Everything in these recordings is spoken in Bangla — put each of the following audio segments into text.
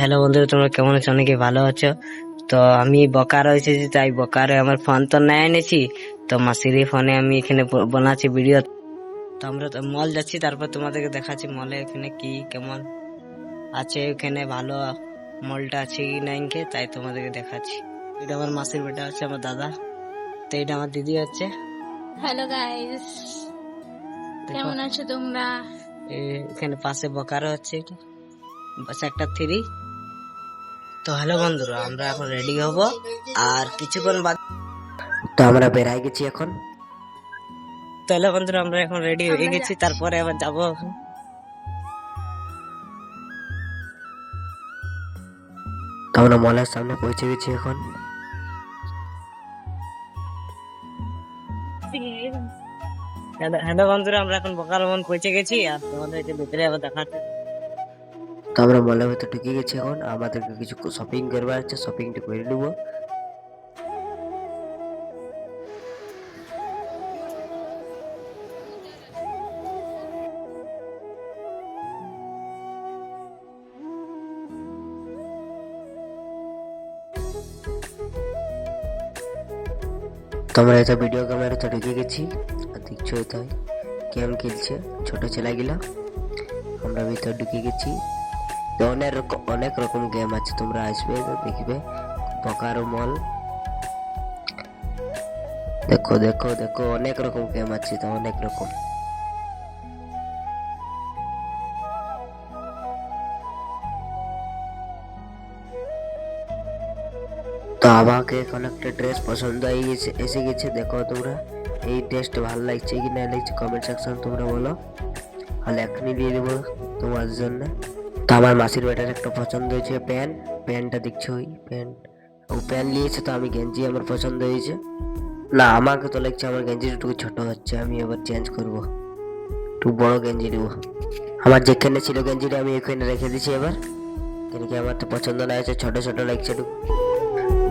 হ্যালো বন্ধুরা, তোমরা কেমন আছো? অনেকে ভালো আছো। তো আমি বকারো এসেছি, তাই বকারে আমার ফোন তো না এনেছি, তো মাসির ফোনে আমি এখানে বানাচ্ছি ভিডিও। তো আমরা তো মল যাচ্ছি, তারপর তোমাদেরকে দেখাচ্ছি মলে এখানে কি কেমন আছে, এখানে ভালো মলটা আছে কি না ইনকে, তাই তোমাদেরকে দেখাচ্ছি। এটা আমার মাসির বেটা আছে, আমার দাদা। তো এটা আমার দিদি হচ্ছে। হ্যালো গাইস, কেমন আছো তোমরা? এখানে পাশে বকারো হচ্ছে, এটা সেক্টর 3। তো হ্যালো বন্ধুরা, আমরা এখন রেডি হব আর কিছুক্ষণ বাদ। তো আমরা বেরাই গেছি এখন। তো হ্যালো বন্ধুরা, আমরা এখন রেডি হয়ে গেছি, তারপরে আবার যাবো। তো আমরা মলের সামনে পৌঁছে গেছি এখন। হ্যালো বন্ধুরা, আমরা এখন বোকারো মল পৌঁছে গেছি আর তোমাদের ভিতরে আবার দেখাতে। তো আমরা মলের ভিতরে ঢুকে গেছি এখন, আমাদেরকে কিছু শপিং করবার আছে, শপিংটা করে নেবো। তো আমরা এটা ভিডিও ক্যামেরাতে ঢুকে গেছি আর দেখছো এটা গেম খেলছে ছোট ছেলেগুলা। আমরা ভিতরে ঢুকে গেছি। তো অনেক রকম গেম আছে, তোমরা আসবে দেখবে। বকারো মল, দেখো দেখো দেখো অনেক রকম গেম আছে, তো অনেক রকম। তো আমাকে এখন একটা ড্রেস পছন্দ হয়ে গেছে, এসে গেছে। দেখো তোমরা এই ড্রেসটা ভালো লাগছে কি না লাগছে কমেন্ট সেকশন তোমরা বলো, আর এখনই দিয়ে দেবো তোমাদের জন্য। তো আমার মাসির বেটার একটা পছন্দ হয়েছে প্যান্টটা দেখছো, ওই প্যান্ট ও প্যান্ট নিয়েছে। তো আমি গেঞ্জি আমার পছন্দ হয়েছে। না, আমাকে তো লাগছে আমার গেঞ্জি একটু ছোট হচ্ছে, আমি এবার চেঞ্জ করব, একটু বড় গেঞ্জি নেবো। আমার যেখানে ছিল গেঞ্জিটা আমি এখানে রেখে দিচ্ছি এবার, কেন কি আমার তো পছন্দ না হয়েছে, ছোট ছোট লাগছে একটু।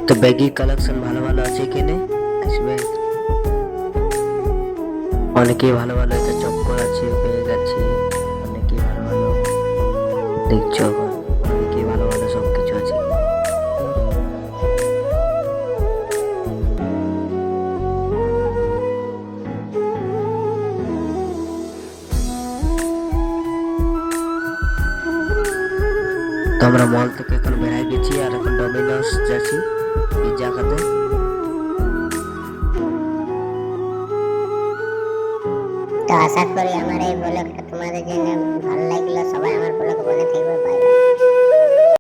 তো ব্যাগি কালেকশন ভালো ভালো আছে এখানে, আসবে। অনেকেই ভালো ভালো আছে, চপ্পল আছে, ব্যাগ আছে, অনেকেই ভালো ভালো দেখছো, অনেকেই ভালো ভালো সব কিছু আছে। তো আমরা মল থেকে এখন বেড়াই গেছি আর এখন ডমিনোস যাচ্ছি পিজ্জা খেতে। তো আশা করি আমার এই ব্লগটা তোমাদের জন্য ভালো লাগলো। সবাই আমার ব্লগ বলে থাকবে। Bye bye.